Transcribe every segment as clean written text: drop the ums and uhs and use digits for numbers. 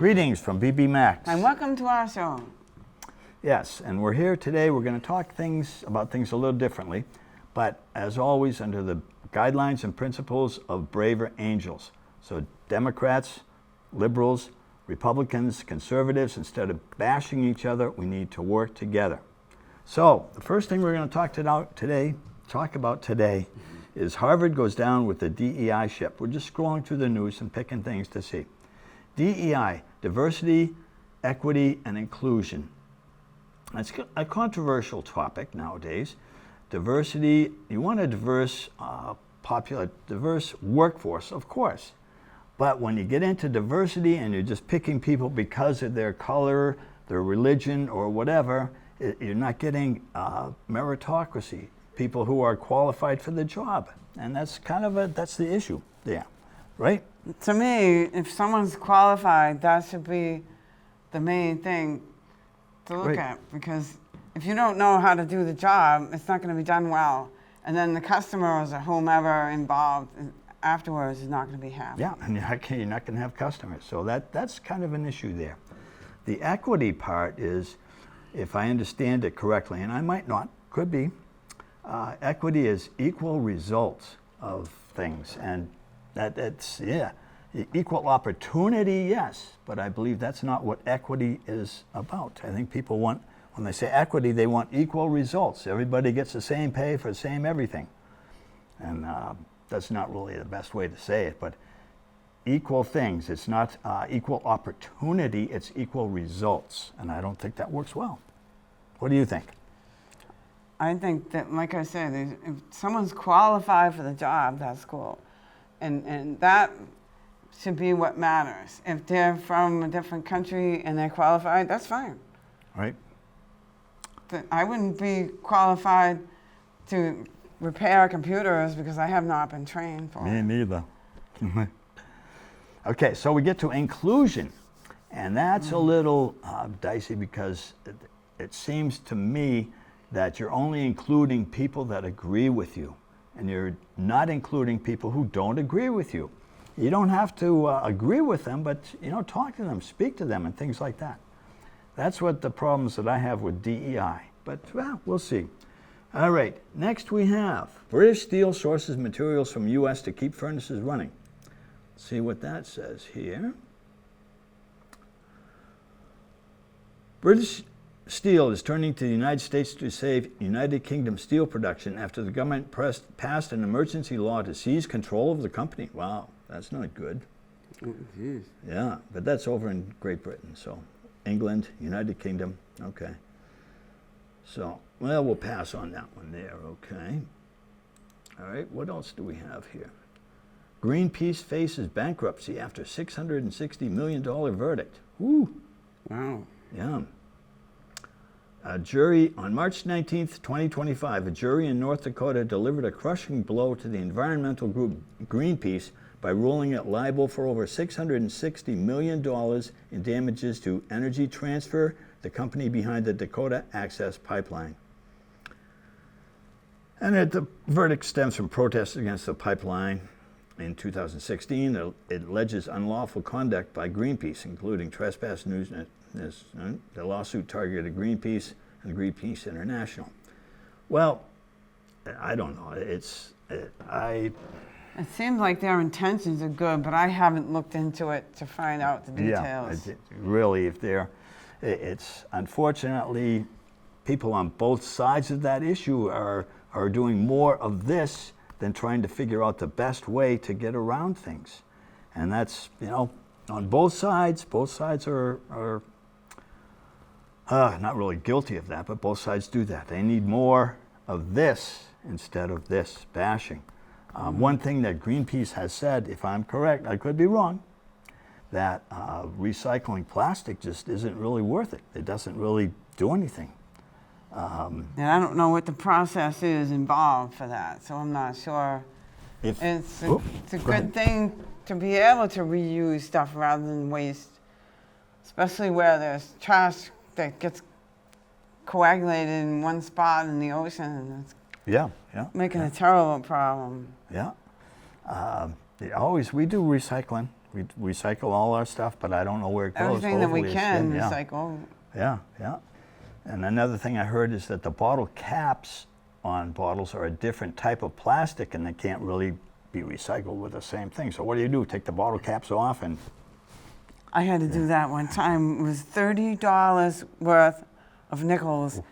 Greetings from BB Max. And welcome to our show. Yes, and we're here today. We're going to talk about things a little differently, but as always, under the guidelines and principles of braver angels. So Democrats, liberals, Republicans, conservatives, instead of bashing each other, we need to work together. So the first thing we're going to talk about today is Harvard goes down with the DEI ship. We're just scrolling through the news and picking things to see. DEI, diversity, equity, and inclusion. It's a controversial topic nowadays. Diversity, you want a diverse workforce, of course. But when you get into diversity and you're just picking people because of their color, their religion, or whatever, you're not getting meritocracy, people who are qualified for the job. And that's that's the issue there, right? To me, if someone's qualified, that should be the main thing to look at, because if you don't know how to do the job, it's not going to be done well. And then the customers or whomever involved afterwards is not going to be happy. Yeah, and you're not going to have customers. So that's kind of an issue there. The equity part is, if I understand it correctly, and I might not, could be, equity is equal results of things. And that's equal opportunity, yes, but I believe that's not what equity is about. I think people want, when they say equity, they want equal results. Everybody gets the same pay for the same everything. And that's not really the best way to say it, but equal things. It's not equal opportunity, it's equal results. And I don't think that works well. What do you think? I think that, like I said, if someone's qualified for the job, that's cool. And that should be what matters. If they're from a different country and they're qualified, that's fine. Right. I wouldn't be qualified to repair computers because I have not been trained for it. Me neither. Okay, so we get to inclusion. And that's a little dicey because it seems to me that you're only including people that agree with you. And you're not including people who don't agree with you. You don't have to agree with them, but talk to them, speak to them, and things like that. That's what the problems that I have with DEI. But we'll see. All right, next we have British Steel sources materials from U.S. to keep furnaces running. Let's see what that says here. British Steel is turning to the United States to save United Kingdom steel production after the government passed an emergency law to seize control of the company. Wow, that's not good. Jeez. Yeah, but that's over in Great Britain, so England, United Kingdom, okay. So, well, we'll pass on that one there, okay. All right, what else do we have here? Greenpeace faces bankruptcy after $660 million verdict. Woo. Wow. Yeah. A jury, on March 19th, 2025, a jury in North Dakota delivered a crushing blow to the environmental group Greenpeace by ruling it liable for over $660 million in damages to Energy Transfer, the company behind the Dakota Access Pipeline. And the verdict stems from protests against the pipeline. In 2016, it alleges unlawful conduct by Greenpeace, including trespass news. The lawsuit targeted Greenpeace and Greenpeace International. Well, I don't know. It seems like their intentions are good, but I haven't looked into it to find out the details. Yeah, really, it's unfortunately, people on both sides of that issue are doing more of this than trying to figure out the best way to get around things. And that's, on both sides are not really guilty of that, but both sides do that. They need more of this instead of this bashing. One thing that Greenpeace has said, if I'm correct, I could be wrong, that recycling plastic just isn't really worth it. It doesn't really do anything. And I don't know what the process is involved for that, so I'm not sure. It's a good thing to be able to reuse stuff rather than waste, especially where there's trash that gets coagulated in one spot in the ocean, and it's making a terrible problem. Yeah. We do recycling. We recycle all our stuff, but I don't know where it goes. Everything that we Hopefully it's can good, yeah. recycle. Yeah, yeah. And another thing I heard is that the bottle caps on bottles are a different type of plastic, and they can't really be recycled with the same thing. So what do? Take the bottle caps off and... I had to do that one time. It was $30 worth of nickels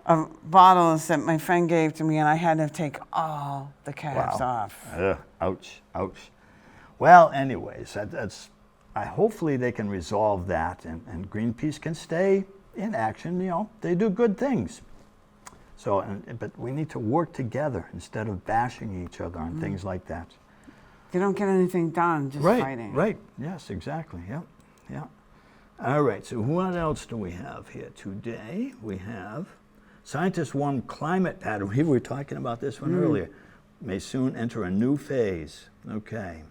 of bottles that my friend gave to me, and I had to take all the caps off. Ouch, ouch. Well, anyways, hopefully they can resolve that, and Greenpeace can stay in action. You know, they do good things. So, but we need to work together instead of bashing each other on things like that. You don't get anything done just fighting. Right. Yes, exactly. Yep. Yeah. All right. So what else do we have here today? We have scientists warn climate pattern. We were talking about this one earlier. May soon enter a new phase. Okay.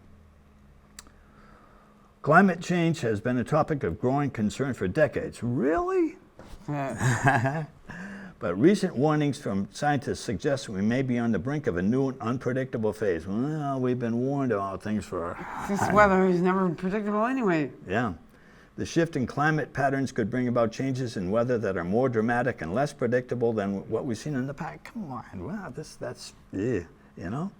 Climate change has been a topic of growing concern for decades. Really? But recent warnings from scientists suggest we may be on the brink of a new and unpredictable phase. Well, we've been warned about things for... This weather is never predictable anyway. Yeah. The shift in climate patterns could bring about changes in weather that are more dramatic and less predictable than what we've seen in the past. Come on, wow, you know?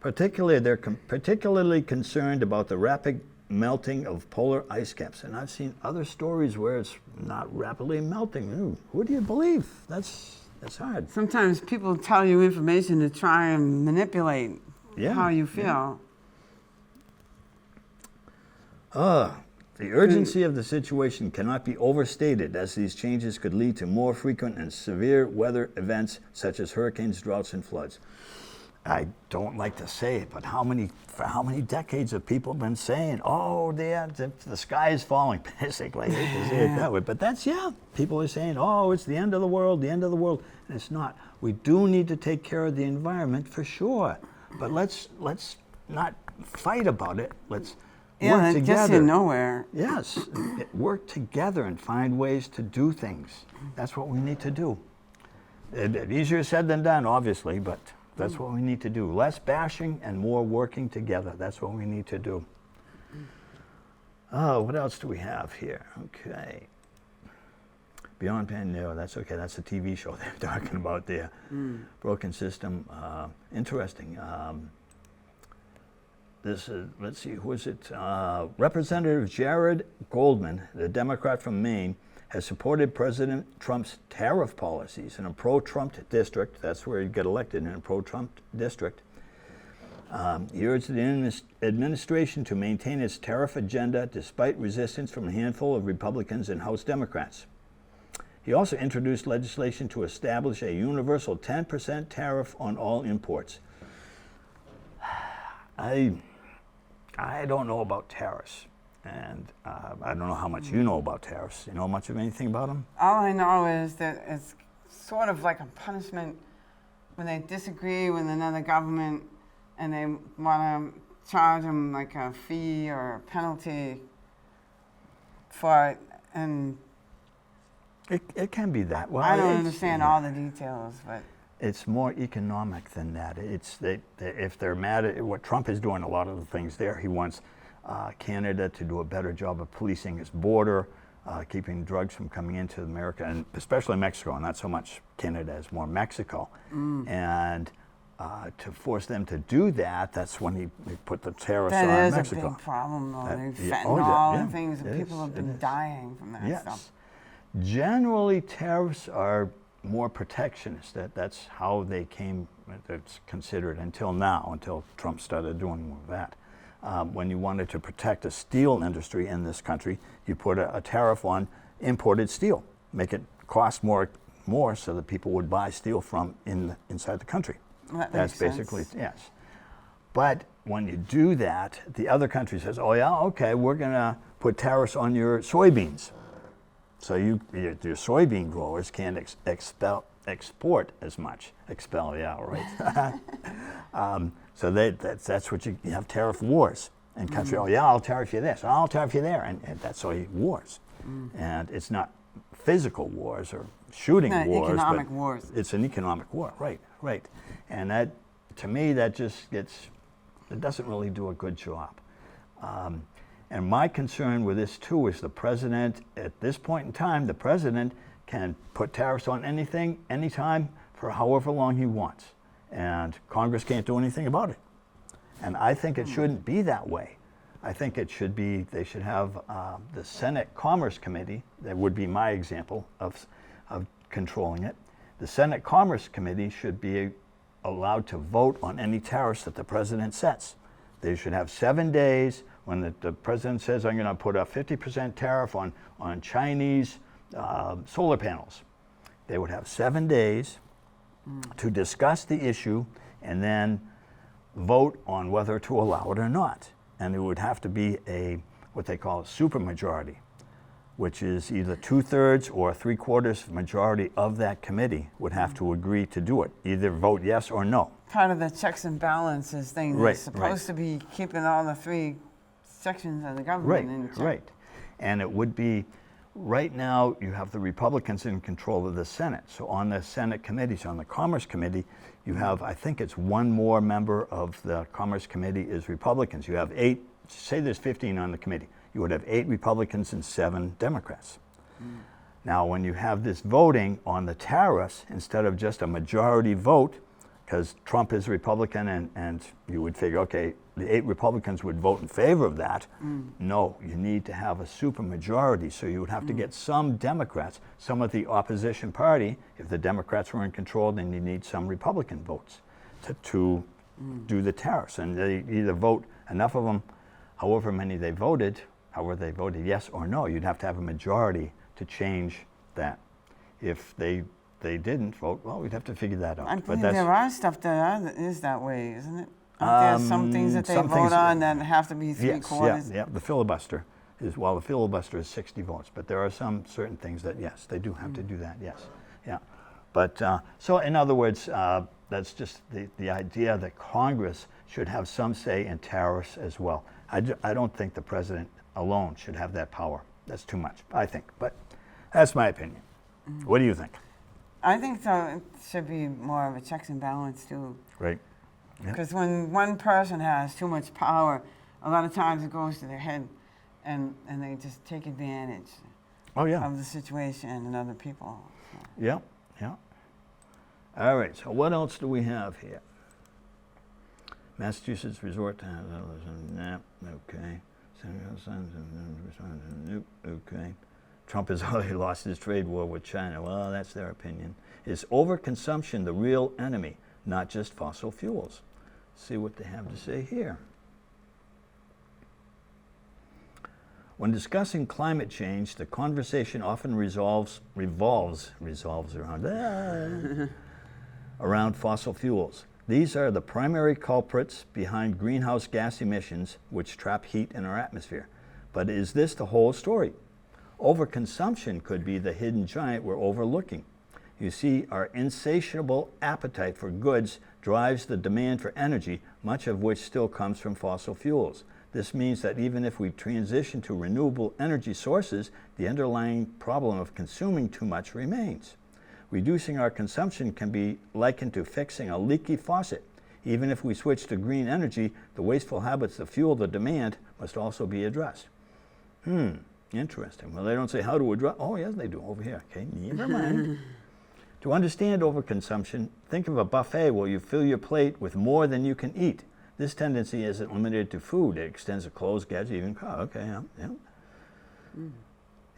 They're particularly concerned about the rapid melting of polar ice caps. And I've seen other stories where it's not rapidly melting. Ooh, who do you believe? That's hard. Sometimes people tell you information to try and manipulate how you feel. The urgency of the situation cannot be overstated, as these changes could lead to more frequent and severe weather events such as hurricanes, droughts, and floods. I don't like to say it, but for how many decades have people been saying, oh, the sky is falling, basically. I hate to say it that way, but people are saying, oh, it's the end of the world, and it's not. We do need to take care of the environment for sure, but let's not fight about it. Let's work together. It gets you nowhere. Yes, work together and find ways to do things. That's what we need to do. Easier said than done, obviously, but that's what we need to do. Less bashing and more working together. That's what we need to do. Oh, what else do we have here? Okay. Beyond Pandora, that's okay. That's a TV show they're talking about there. Broken system. Interesting. This is, let's see, who is it? Representative Jared Goldman, the Democrat from Maine, has supported President Trump's tariff policies in a pro-Trump district. That's where he'd get elected, in a pro-Trump district. He urged the administration to maintain its tariff agenda despite resistance from a handful of Republicans and House Democrats. He also introduced legislation to establish a universal 10% tariff on all imports. I don't know about tariffs, and I don't know how much you know about tariffs. You know much of anything about them? All I know is that it's sort of like a punishment when they disagree with another government and they want to charge them like a fee or a penalty for it. And it can be that. Well, I don't understand all the details, but it's more economic than that. If they're mad at what Trump is doing, a lot of the things there, he wants Canada to do a better job of policing its border, keeping drugs from coming into America, and especially Mexico, and not so much Canada as more Mexico. And to force them to do that, that's when he put the tariffs on Mexico. That is a big problem, though. Fentanyl and things, and people have been dying from that stuff. Generally, tariffs are more protectionist. That's how they came, it's considered until now, until Trump started doing more of that. When you wanted to protect the steel industry in this country, you put a tariff on imported steel, make it cost more so that people would buy steel from inside the country. That's basically, yes. But when you do that, the other country says, oh yeah, okay, we're gonna put tariffs on your soybeans. So your soybean growers can't export as much. Expel, yeah, right. So that's what you have tariff wars. And country, oh yeah, I'll tariff you this, I'll tariff you there, and that's all wars. And it's not physical wars or shooting wars, economic wars. It's an economic war, right. And that, to me, that just it doesn't really do a good job. And my concern with this too is the president, at this point in time, the president can put tariffs on anything, anytime, for however long he wants. And Congress can't do anything about it. And I think it shouldn't be that way. I think it should be, they should have the Senate Commerce Committee, that would be my example of controlling it. The Senate Commerce Committee should be allowed to vote on any tariffs that the president sets. They should have 7 days when the president says, I'm going to put a 50% tariff on Chinese solar panels. They would have 7 days to discuss the issue and then vote on whether to allow it or not. And it would have to be what they call a supermajority, which is either 2/3 or 3/4 majority of that committee would have to agree to do it, either vote yes or no. Part of the checks and balances thing Right, that's supposed to be keeping all the 3 sections of the government in check. Right. And it would be, right now you have the Republicans in control of the Senate. So on the Senate committees, on the Commerce Committee, you have, I think it's one more member of the Commerce Committee is Republicans. You have 8, say there's 15 on the committee. You would have 8 Republicans and 7 Democrats. Now, when you have this voting on the tariffs, instead of just a majority vote, because Trump is Republican and you would figure, okay, the 8 Republicans would vote in favor of that. No, you need to have a supermajority, so you would have to get some Democrats, some of the opposition party. If the Democrats were in control, then you need some Republican votes to do the tariffs. And they either vote, enough of them, however they voted yes or no. You'd have to have a majority to change that. If they didn't vote, well, we'd have to figure that out. I believe there are stuff that is that way, isn't it? Aren't there some things that they vote on that have to be 3/4? Yeah, the filibuster is, well, the filibuster is 60 votes, but there are some certain things that, yes, they do have to do that, yes. Yeah. But, so in other words, that's just the idea that Congress should have some say in tariffs as well. I don't think the president alone should have that power. That's too much, I think. But that's my opinion. What do you think? I think so. It should be more of a checks and balance too. Right. Because when one person has too much power, a lot of times it goes to their head, and they just take advantage of the situation and other people. So. Yeah. All right, so what else do we have here? Massachusetts resort to okay. Okay. Trump has already lost his trade war with China. Well, that's their opinion. Is overconsumption the real enemy, not just fossil fuels? See what they have to say here. When discussing climate change, the conversation often revolves around fossil fuels. These are the primary culprits behind greenhouse gas emissions, which trap heat in our atmosphere. But is this the whole story? Overconsumption could be the hidden giant we're overlooking. You see, our insatiable appetite for goods drives the demand for energy, much of which still comes from fossil fuels. This means that even if we transition to renewable energy sources, the underlying problem of consuming too much remains. Reducing our consumption can be likened to fixing a leaky faucet. Even if we switch to green energy, the wasteful habits that fuel the demand must also be addressed. Interesting. Well, they don't say how to address. Oh, yes, they do over here. Okay, never mind. To understand overconsumption, think of a buffet where you fill your plate with more than you can eat. This tendency isn't limited to food. It extends to clothes, gadgets, even cars. Okay,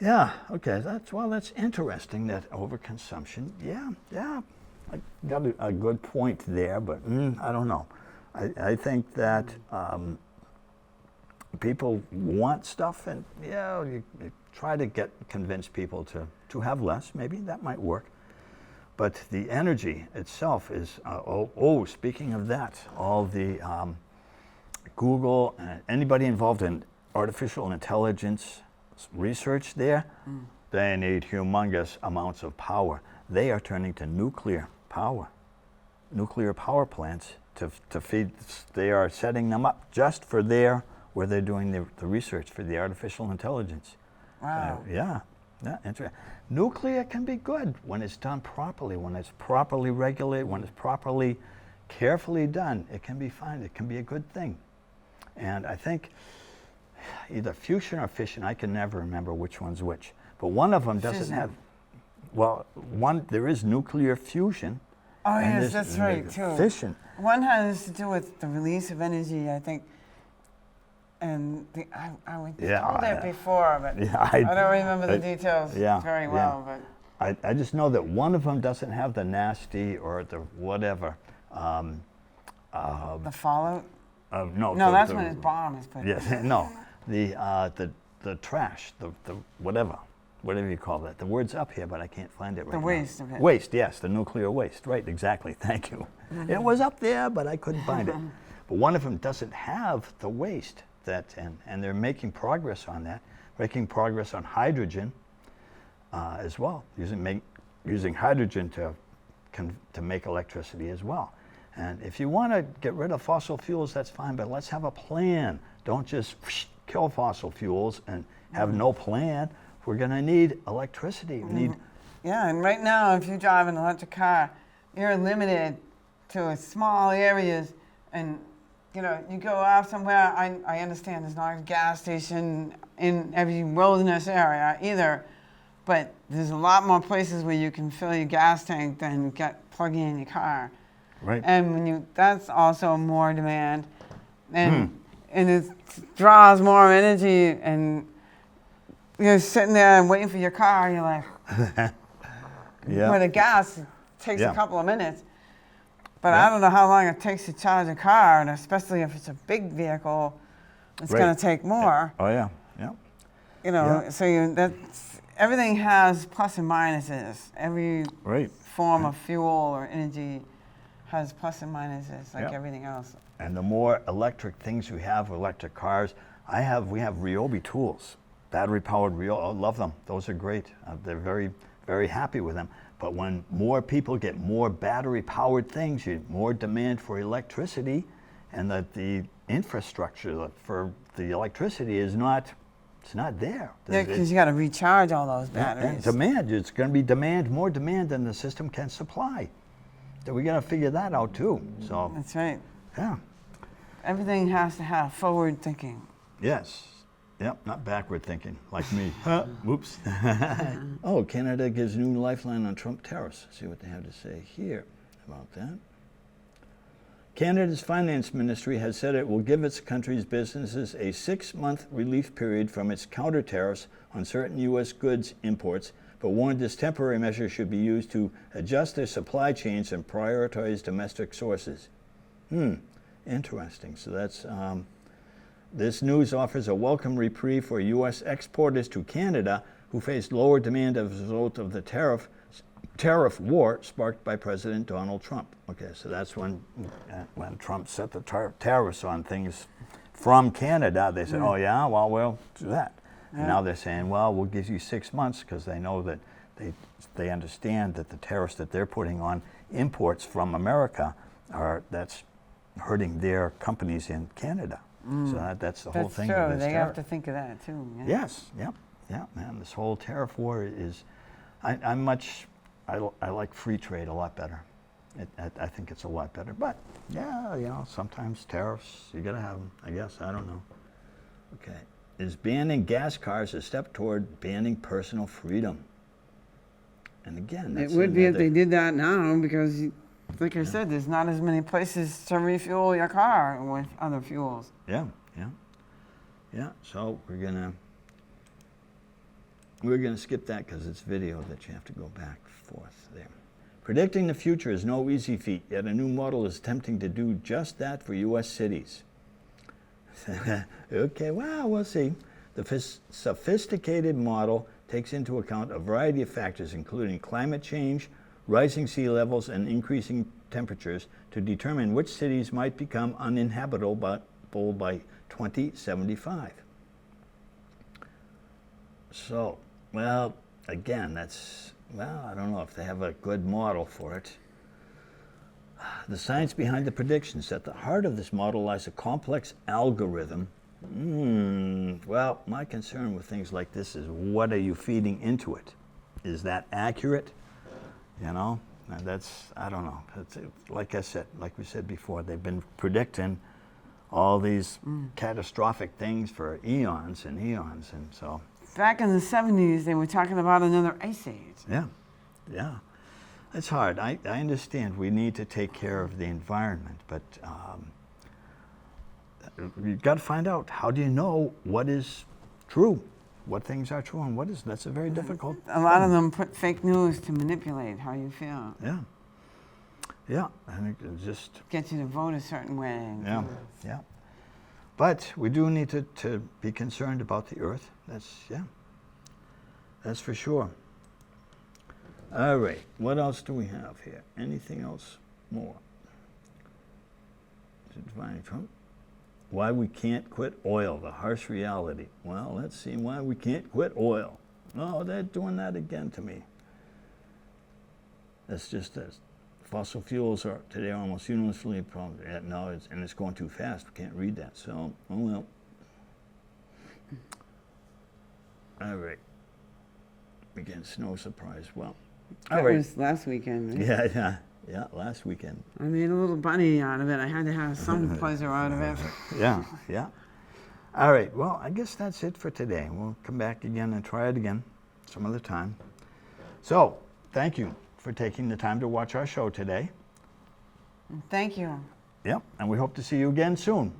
yeah, okay, that's interesting, that overconsumption. Yeah, I got a good point there, but I don't know. I think that people want stuff, and you try to convince people to have less. Maybe that might work. But the energy itself is, speaking of that, all the Google, anybody involved in artificial intelligence research there, they need humongous amounts of power. They are turning to nuclear power plants to feed. They are setting them up just for where they're doing the research for the artificial intelligence. Wow. Yeah, interesting. Nuclear can be good when it's done properly, when it's properly regulated, when it's properly, carefully done. It can be fine. It can be a good thing. And I think either fusion or fission. I can never remember which one's which. But one of them doesn't Fission. have, well, there is nuclear fusion. Oh, and yes, there's that's right, too. Fission. One has to do with the release of energy, I think. And I was told that before, but Yeah, I don't remember the details very well. But I just know that one of them doesn't have the nasty or the whatever. the fallout? No, No, that's when his bomb is put. Yes, no, the trash, the whatever you call that. The word's up here, but I can't find it right now. The waste of it. Waste, yes, the nuclear waste. Right, exactly. Thank you. It was up there, but I couldn't find it. But one of them doesn't have the waste and they're making progress on that, making progress on hydrogen as well, using hydrogen to make electricity as well. And if you want to get rid of fossil fuels, that's fine, but let's have a plan. Don't just kill fossil fuels and have no plan. We're going to need electricity. We need. Yeah, and right now, if you drive an electric car, you're limited to small areas, and you go out somewhere. I understand there's not a gas station in every wilderness area either, but there's a lot more places where you can fill your gas tank than plug in your car. Right. And that's also more demand, and it draws more energy, and you're sitting there and waiting for your car, and you're like, for the gas, it takes a couple of minutes. But I don't know how long it takes to charge a car, and especially if it's a big vehicle, it's going to take more. Oh yeah, yeah. So everything has plus and minuses. Every form of fuel or energy has plus and minuses, like everything else. And the more electric things we have, electric cars, we have Ryobi tools, battery-powered Ryobi. I love them. Those are great. They're very, very happy with them. But when more people get more battery-powered things, more demand for electricity, and that the infrastructure for the electricity is not there. Yeah, because you got to recharge all those batteries. Demand. It's going to be more demand than the system can supply. So we got to figure that out too. So that's right. Yeah. Everything has to have forward thinking. Yes. Yep, not backward thinking, like me. Whoops. Oh, Canada gives new lifeline on Trump tariffs. See what they have to say here about that. Canada's finance ministry has said it will give its country's businesses a 6-month relief period from its counter tariffs on certain U.S. goods imports, but warned this temporary measure should be used to adjust their supply chains and prioritize domestic sources. Interesting. So that's this news offers a welcome reprieve for U.S. exporters to Canada who faced lower demand as a result of the tariff war sparked by President Donald Trump. Okay, so that's when Trump set the tariffs on things from Canada. They said, oh yeah, well, we'll do that. And now they're saying, well, we'll give you 6 months because they know that they understand that the tariffs that they're putting on imports from America that's hurting their companies in Canada. So that's the whole thing. That's true. Of they tariff. have to think of that too. Yeah. Yes. Yep. Yeah, man. This whole tariff war is. I like free trade a lot better. I think it's a lot better. But yeah, sometimes tariffs you gotta have them. I guess I don't know. Okay. Is banning gas cars a step toward banning personal freedom? And again, it would be if they did that now, because, like I said, there's not as many places to refuel your car with other fuels. Yeah. So we're gonna skip that because it's video that you have to go back and forth there. Predicting the future is no easy feat, yet a new model is attempting to do just that for U.S. cities. Okay, well, we'll see. The sophisticated model takes into account a variety of factors, including climate change, rising sea levels, and increasing temperatures to determine which cities might become uninhabitable by 2075. So, well, again, I don't know if they have a good model for it. The science behind the predictions. At the heart of this model lies a complex algorithm. Well, my concern with things like this is, what are you feeding into it? Is that accurate? And that's, I don't know. Like we said before, they've been predicting all these catastrophic things for eons and eons, and so. Back in the 70s, they were talking about another ice age. Yeah, yeah. It's hard. I understand we need to take care of the environment, but you've got to find out, how do you know what is true? What things are true and what is, that's a very difficult A lot of thing. them put fake news to manipulate how you feel. Yeah. Yeah, I think it's just, Get you to vote a certain way. and yeah, yeah. But we do need to be concerned about the earth. That's for sure. All right, what else do we have here? Anything else more? Defining Trump. Why we can't quit oil, the harsh reality. Well, let's see why we can't quit oil. Oh, they're doing that again to me. That's just this. Fossil fuels are today almost universally a problem. No, it's going too fast. We can't read that. So, oh well. All right. Again, snow surprise. Well, all That right. was last weekend. Right? Yeah, last weekend. I made a little bunny out of it. I had to have some pleasure out of it. Yeah. All right, well, I guess that's it for today. We'll come back again and try it again some other time. So, thank you for taking the time to watch our show today. Thank you. Yep, and we hope to see you again soon.